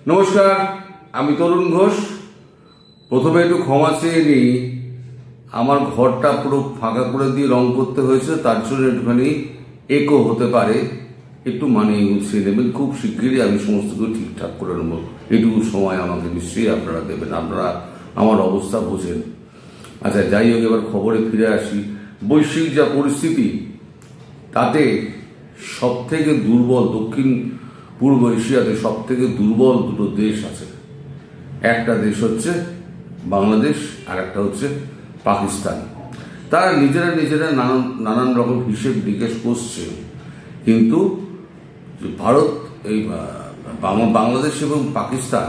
নমস্কার, আমি তরুণ ঘোষ। প্রথমে একটু ক্ষমা চেয়ে নিই, আমার ঘরটা পুরো ফাঁকা করে দিয়ে রং করতে হয়েছে, তার জন্য একটুখানি একো হতে পারে, একটু মানিয়ে গুছিয়ে নেবেন। খুব শিগগিরই আমি সমস্ত কিছু ঠিকঠাক করে নেব, এটুকু সময় আমাকে নিশ্চয়ই আপনারা দেবেন, আপনারা আমার অবস্থা বোঝেন। আচ্ছা, যাই হোক, এবার খবরে ফিরে আসি। বৈশ্বিক যা পরিস্থিতি, তাতে সব থেকে দুর্বল, দক্ষিণ পূর্ব এশিয়াতে সব থেকে দুর্বল দুটো দেশ আছে। একটা দেশ হচ্ছে বাংলাদেশ, আর একটা হচ্ছে পাকিস্তান। তারা নিজেরা নানান রকম হিসেব নিকেশ করছে, কিন্তু ভারত, এই বাংলাদেশ এবং পাকিস্তান,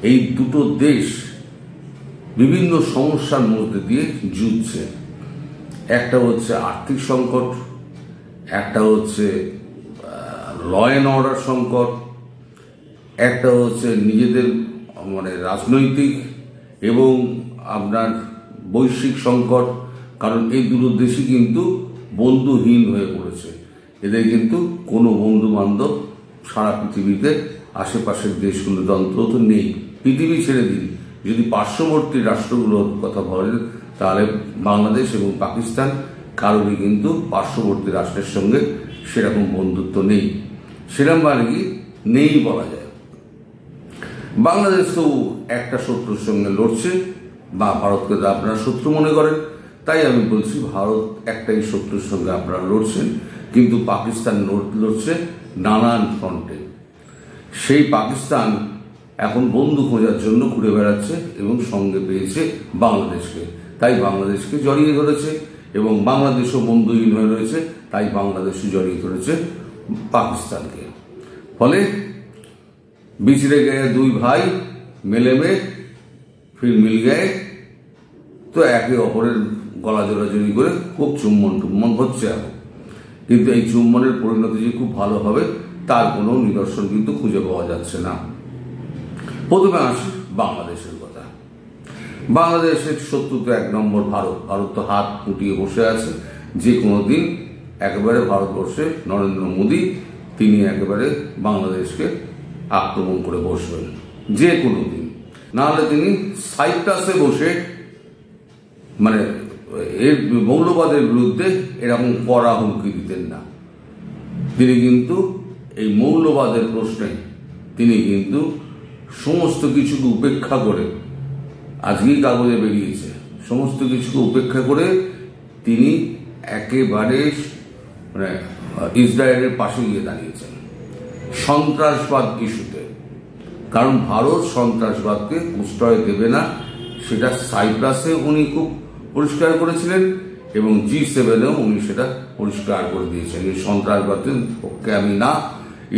এই দুটো দেশ বিভিন্ন সমস্যার মধ্যে দিয়ে যুঝছে। একটা হচ্ছে আর্থিক সংকট, একটা হচ্ছে ল অ্যান্ড অর্ডার সংকট, একটা হচ্ছে নিজেদের রাজনৈতিক এবং আপনার বৈশ্বিক সংকট। কারণ এই দুটো দেশই কিন্তু বন্ধুহীন হয়ে পড়েছে। এদের কিন্তু কোনো বন্ধু বান্ধব সারা পৃথিবীতে আশেপাশের দেশগুলোতে অন্তত নেই। পৃথিবী ছেড়ে দিন, যদি পার্শ্ববর্তী রাষ্ট্রগুলোর কথা বলেন, তাহলে বাংলাদেশ এবং পাকিস্তান কারোরই কিন্তু পার্শ্ববর্তী রাষ্ট্রের সঙ্গে সেরকম বন্ধুত্ব নেই, সেরকম মানে কি নেই বলা যায়। বাংলাদেশ তো একটা শত্রুর সঙ্গে লড়ছে, বা ভারতকে আপনারা শত্রু মনে করেন, তাই আমি বলছি ভারত একটাই শত্রুর সঙ্গে আপনারা লড়ছেন, কিন্তু পাকিস্তান লড়ছে নানান ফ্রন্টে। সেই পাকিস্তান এখন বন্ধু খোঁজার জন্য ঘুরে বেড়াচ্ছে এবং সঙ্গে পেয়েছে বাংলাদেশকে, তাই বাংলাদেশকে জড়িয়ে ধরেছে, এবং বাংলাদেশও বন্ধুহীন হয়ে রয়েছে, তাই বাংলাদেশও জড়িয়ে ধরেছে পাকিস্তানকে। ফলে বিছড়ে গয়ে দুই ভাই মেলে মে ফির মিল গয়ে, তো একে অপরের গলা জোড়াজড়ি করে খুব চুম্বন হচ্ছে এখন। কিন্তু এই চুম্বনের পরিণতি যে খুব ভালো হবে তার কোনো নিদর্শন কিন্তু খুঁজে পাওয়া যাচ্ছে না। প্রথমে আসি বাংলাদেশের কথা। বাংলাদেশের শত্রু তো এক নম্বর ভারত। ভারত তো হাত ফুটিয়ে বসে আছে, যে কোনো দিন একেবারে ভারতবর্ষে নরেন্দ্র মোদী তিনি একেবারে বাংলাদেশকে আক্রমণ করে বসবেন, যে কোনো দিন। নাহলে তিনি সাইপ্রাসে বসে এর মৌলবাদের বিরুদ্ধে এরকম কড়া হুমকি দিতেন না। তিনি কিন্তু এই মৌলবাদের প্রশ্নে তিনি কিন্তু সমস্ত কিছুকে উপেক্ষা করে, আজকেই কাগজে বেরিয়েছে, সমস্ত কিছুকে উপেক্ষা করে তিনি একেবারে ইসরায়েলের পাশে গিয়ে দাঁড়িয়েছেন সন্ত্রাসবাদ ইস্যুতে। কারণ ভারত সন্ত্রাসবাদকে প্রশ্রয় দেবে না, সেটা সাইপ্রাসে উনি খুব পরিষ্কার করেছিলেন, এবং G7-এও উনি সেটা পরিষ্কার করে দিয়েছেন। এই সন্ত্রাসবাদের পক্ষে আমি না।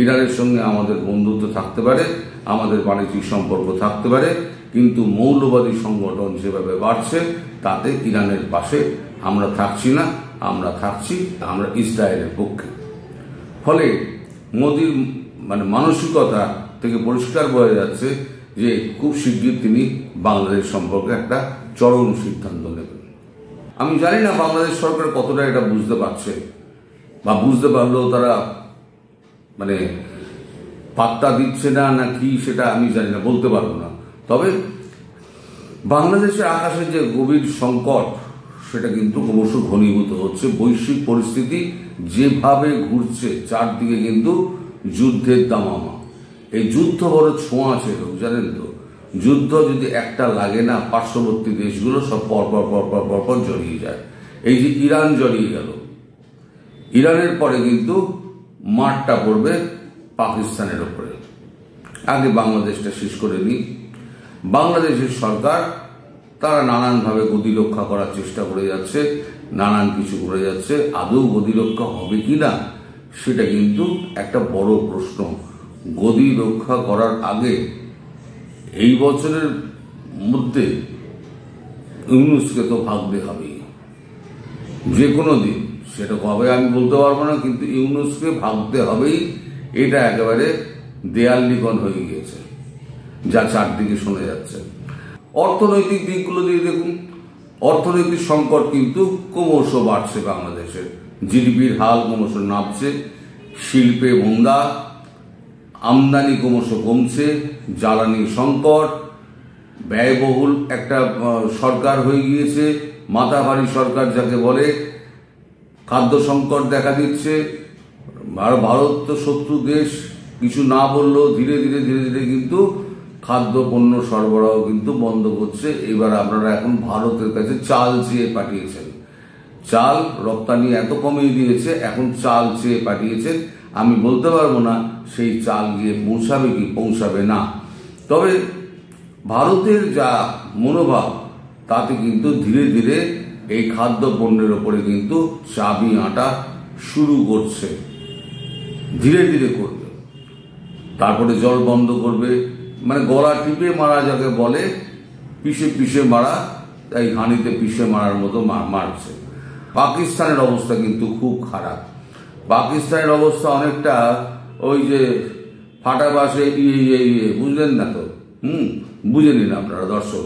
ইরানের সঙ্গে আমাদের বন্ধুত্ব থাকতে পারে, আমাদের বাণিজ্যিক সম্পর্ক থাকতে পারে, কিন্তু মৌলবাদী সংগঠন যেভাবে বাড়ছে তাতে ইরানের পাশে আমরা থাকছি না, আমরা ইসরায়েলের পক্ষে। ফলে মোদির মানসিকতা থেকে পরিষ্কার বোঝা যাচ্ছে যে খুব শিগগির তিনি বাংলাদেশ সম্পর্কে একটা চরম সিদ্ধান্ত নেবেন। আমি জানি না বাংলাদেশ সরকার কতটা এটা বুঝতে পারছে, বা বুঝতে পারলেও তারা পাত্তা দিচ্ছে না কি সেটা আমি জানি না, বলতে পারবো না। তবে বাংলাদেশের আকাশের যে গভীর সংকট, সেটা কিন্তু ক্রমশ ঘনীভূত হচ্ছে। বৈশ্বিক পরিস্থিতি যেভাবে ঘুরছে, চারদিকে কিন্তু যুদ্ধের দামামা। এই যুদ্ধ বড় ছোঁয়াচে লোক, জানেন তো। যুদ্ধ যদি একটা লাগে না, পার্শ্ববর্তী দেশগুলো সব পরপর জড়িয়ে যায়। এই যে ইরান জড়িয়ে গেল, ইরানের পরে কিন্তু মারটা পড়বে পাকিস্তানের ওপরে। আগে বাংলাদেশটা শেষ করে নিই। বাংলাদেশের সরকার তারা নানানভাবে গদি রক্ষা করার চেষ্টা করে যাচ্ছে, নানান কিছু করে যাচ্ছে। আদৌ গদি রক্ষা হবে কিনা সেটা কিন্তু একটা বড় প্রশ্ন। গদি রক্ষা করার আগে এই বছরের মধ্যে ইউনূসকে তো ভাগতে হবেই, যে কোনো দিন। সেটা কবে আমি বলতে পারবো না, কিন্তু ইউনূসকে ভাগতে হবেই। এটা একেবারে দেয়াল লিখন হয়ে গিয়েছে, যা চারদিকে শোনা যাচ্ছে। অর্থনৈতিক দিকগুলো দিয়ে দেখুন, অর্থনৈতিক সংকট কিন্তু ক্রমশ বাড়ছে বাংলাদেশের। জিডিপির হাল ক্রমশ নামছে, শিল্পে মন্দা, আমদানি ক্রমশ কমছে, জ্বালানি সংকট, ব্যয়বহুল একটা সরকার হয়ে গিয়েছে, মাথাভারী সরকার যাকে বলে, খাদ্য সংকট দেখা দিচ্ছে। আর ভারত তো শত্রু দেশ, কিছু না বললেও ধীরে ধীরে ধীরে ধীরে কিন্তু খাদ্য পণ্য সরবরাহ কিন্তু বন্ধ করছে। এবার আপনারা এখন ভারতের কাছে চাল চেয়ে পাঠিয়েছেন, চাল রপ্তানি এত কমিয়ে দিয়েছে, এখন চাল চেয়ে পাঠিয়েছেন। আমি বলতে পারবো না সেই চাল গিয়ে পৌঁছাবে কি পৌঁছাবে না, তবে ভারতের যা মনোভাব তাতে কিন্তু ধীরে ধীরে এই খাদ্য পণ্যের ওপরে কিন্তু চাবি আঁটা শুরু করছে, ধীরে ধীরে করবে। তারপরে জল বন্ধ করবে, মানে গলা টিপে মারা যাকে বলে, পিষে পিষে মারা, তাই হানিতে পিষে মারার মতো মারছে। পাকিস্তানের অবস্থা কিন্তু খুব খারাপ। পাকিস্তানের অবস্থা অনেকটা ওই যে ফাটা বাসে বুঝলেন না তো, বুঝে নিন আপনারা দর্শক,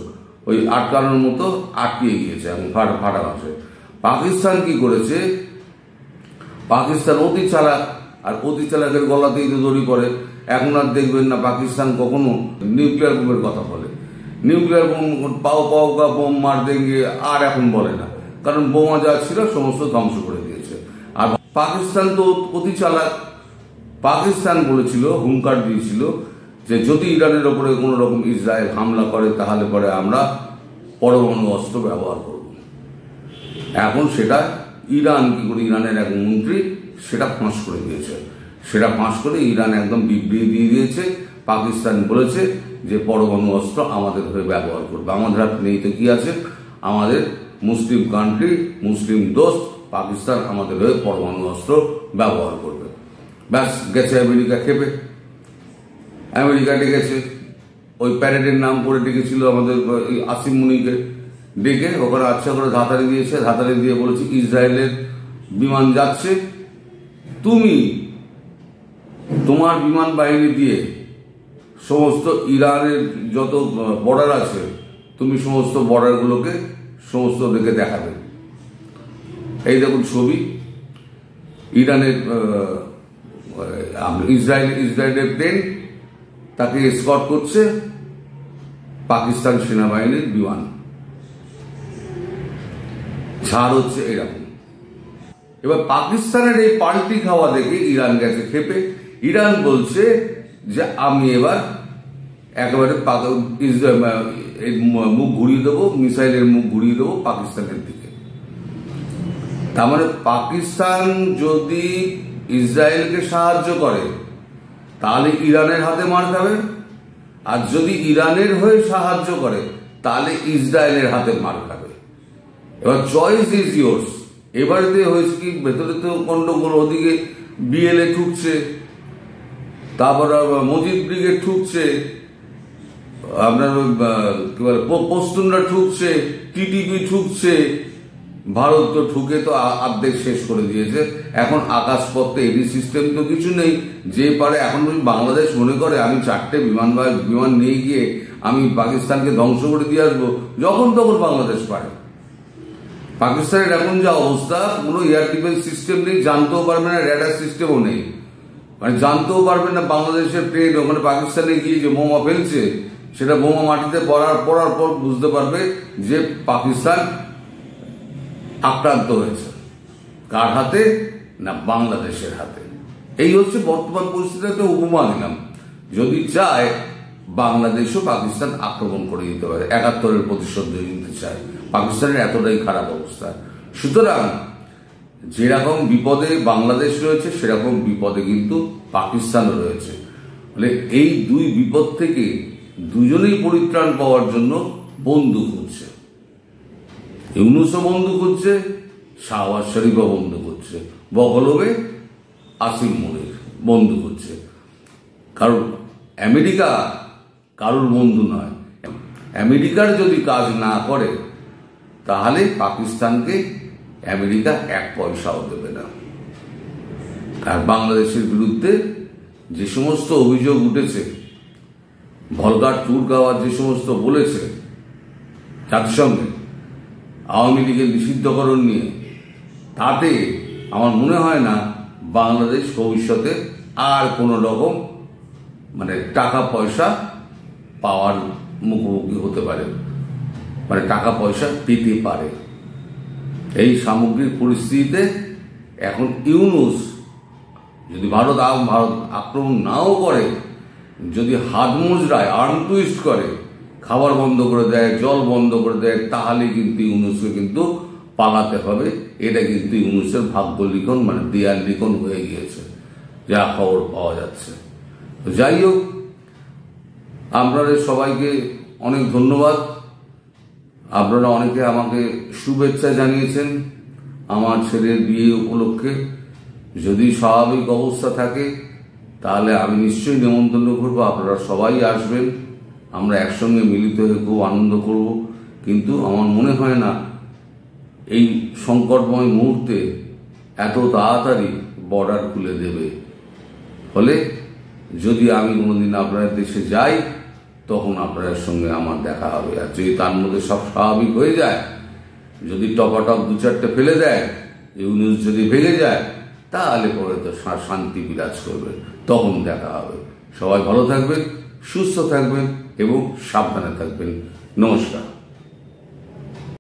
ওই আটকানোর মতো আটকিয়ে গিয়েছে এখন ফাটা বাসে। পাকিস্তান কি করেছে, পাকিস্তান অতি চালাক, আর অতি চালাকের গলাতেই তো দড়ি পড়ে। এখন আর দেখবেন না পাকিস্তান কখনো নিউক্লিয়ার বোমের কথা বলে, নিউক্লিয়ার বোম পাও পাও কা বোম মার দেঙ্গে আর এখন বলে না, কারণ বোমা যা ছিল সমস্ত ধ্বংস করে দিয়েছে। আর পাকিস্তান তো অতি চালাক, পাকিস্তান বলেছিল, হুঙ্কার দিয়েছিল যে যদি ইরানের ওপরে কোনো রকম ইসরায়েল হামলা করে তাহলে পরে আমরা পরমাণু অস্ত্র ব্যবহার করব। এখন সেটা ইরান কি করে, ইরানের এক মন্ত্রী সেটা ফাঁস করে দিয়েছে, সেটা ফাঁস করে ইরান একদম বিবৃতি দিয়ে দিয়েছে। পাকিস্তান বলেছে যে পরমাণু অস্ত্র আমাদের হয়ে ব্যবহার করবে, আমাদের হাতে নেই তো কি আছে, আমাদের মুসলিম কান্ট্রি, মুসলিম দোস্ত পাকিস্তান আমাদের হয়ে পরমাণু অস্ত্র ব্যবহার করবে। ব্যাস গেছে আমেরিকা খেপে, আমেরিকা ডেকেছে, ওই প্যারেডের নাম করে ডেকেছিল আমাদের আসিম মুনিকে, ডেকে ওখানে আচ্ছা করে ধাতারি দিয়েছে, ধাতারি দিয়ে বলেছে ইসরায়েলের বিমান যাচ্ছে, তুমি তোমার বিমান বাহিনী দিয়ে সমস্ত ইরানের যত বর্ডার আছে তুমি সমস্ত বর্ডারগুলোকে সমস্ত দেখে দেখাবে। এই দেখুন ছবি, ইরানের ইসরায়েলের প্লেন তাকে এসকর্ট করছে পাকিস্তান সেনাবাহিনীর বিমান, ছাড় হচ্ছে এরকম। এবার পাকিস্তানের এই পাল্টি খাওয়া দেখে ইরান গেছে খেপে। ইরান বলছে যে আমি এবার একেবারে মুখ ঘুরিয়ে দেবো, মিসাইলের মুখ ঘুরিয়ে দেবো পাকিস্তানের দিকে। তার মানে পাকিস্তান যদি ইসরায়েলকে সাহায্য করে তাহলে ইরানের হাতে মার খাবে, আর যদি ইরানের হয়ে সাহায্য করে তাহলে ইসরায়েলের হাতে মার খাবে। এবার চয়েস ইজ ইয়োর্স। এবারে হয়েছে কি, ভেতরে তো গন্ডগোল, ওদিকে বিএলএ ঠুকছে, তারপর মজিদ ব্রিগেড ঠুকছে, আপনার কি বলে পশতুনরা ঠুকছে, টিটিপি ঠুকছে, ভারত তো ঠুকে তো অর্ধেক শেষ করে দিয়েছে। এখন আকাশপথে এডি সিস্টেম তো কিছু নেই, যে পারে এখন বাংলাদেশ মনে করে আমি 4টে বিমান নিয়ে গিয়ে আমি পাকিস্তানকে ধ্বংস করে দিয়ে আসবো, যখন তখন বাংলাদেশ পারে। পাকিস্তানের এখন যা অবস্থা, কোনো এয়ার ডিফেন্স সিস্টেম নেই, জানতেও পারবে না, রেডার সিস্টেমও নেই, মানে জানতেও পারবে না বাংলাদেশের প্লেন ওখানে পাকিস্তানে গিয়ে যে বোমা ফেলছে, সেটা বোমা মাটিতে পড়ার পর বুঝতে পারবে যে পাকিস্তান আক্রান্ত হয়েছে। কার হাতে? না বাংলাদেশের হাতে। এই হচ্ছে বর্তমান পরিস্থিতি। একটা উপমা দিলাম, যদি চায় বাংলাদেশও পাকিস্তান আক্রমণ করে দিতে পারে, 71-এর প্রতিশোধ নিতে চায়। পাকিস্তানের এতটাই খারাপ অবস্থা। সুতরাং যেরকম বিপদে বাংলাদেশ রয়েছে সেরকম বিপদে কিন্তু পাকিস্তানও রয়েছে। মানে এই দুই বিপদ থেকে দুজনেই পরিত্রাণ পাওয়ার জন্য বন্ধু খুঁজছে। ইউনূসও বন্ধু খুঁজছে, শাহবাজ শরীফও বন্ধু খুঁজছে, বগলমে আসিম মুনির বন্ধু খুঁজছে। কারণ আমেরিকা কারোর বন্ধু নয়। আমেরিকার যদি কাজ না করে তাহলে পাকিস্তানকে আমেরিকা 1 পয়সাও দেবে না। আর বাংলাদেশের বিরুদ্ধে যে সমস্ত অভিযোগ উঠেছে, ভলগার ট্যুর গাওয়ার যে সমস্ত বলেছে জাতিসংঘে আওয়ামী লীগের নিষিদ্ধকরণ নিয়ে, তাতে আমার মনে হয় না বাংলাদেশ ভবিষ্যতে আর কোনো রকম মানে টাকা পয়সা পাওয়ার মুখোমুখি হতে পারে, মানে টাকা পয়সা পেতে পারে। এই সামগ্রিক পরিস্থিতিতে এখন ইউনূস যদি ভারত আক্রমণ নাও করে, যদি হাত মুজরায়, আর্ম টুইস্ট করে, খাবার বন্ধ করে দেয়, জল বন্ধ করে দেয়, তাহলে কিন্তু ইউনূসকে কিন্তু পালাতে হবে। এটা কিন্তু ইউনূসের ভাগ্য লিখন, মানে দেয়াল লিখন হয়ে গিয়েছে, যা খবর পাওয়া যাচ্ছে। তো যাই হোক, আপনাদের সবাইকে অনেক ধন্যবাদ। আপনারা অনেকে আমাকে শুভেচ্ছা জানিয়েছেন আমার ছেলের বিয়ে উপলক্ষে। যদি স্বাভাবিক অবস্থা থাকে তাহলে আমি নিশ্চয়ই নেমন্তন্ন করবো, আপনারা সবাই আসবেন, আমরা একসঙ্গে মিলিত হয়ে খুব আনন্দ করব। কিন্তু আমার মনে হয় না এই সংকটময় মুহূর্তে এত তাড়াতাড়ি বর্ডার খুলে দেবে। ফলে যদি আমি কোনোদিন আপনাদের দেশে যাই তখন আপনাদের সঙ্গে আমার দেখা হবে। আর যদি তার মধ্যে সব স্বাভাবিক হয়ে যায়, যদি টপাটপ দু চারটে ফেলে দেয়, ইউনূস যদি ভেঙে যায়, তাহলে পরে তো শান্তি বিরাজ করবে, তখন দেখা হবে। সবাই ভালো থাকবেন, সুস্থ থাকবেন এবং সাবধানে থাকবেন। নমস্কার।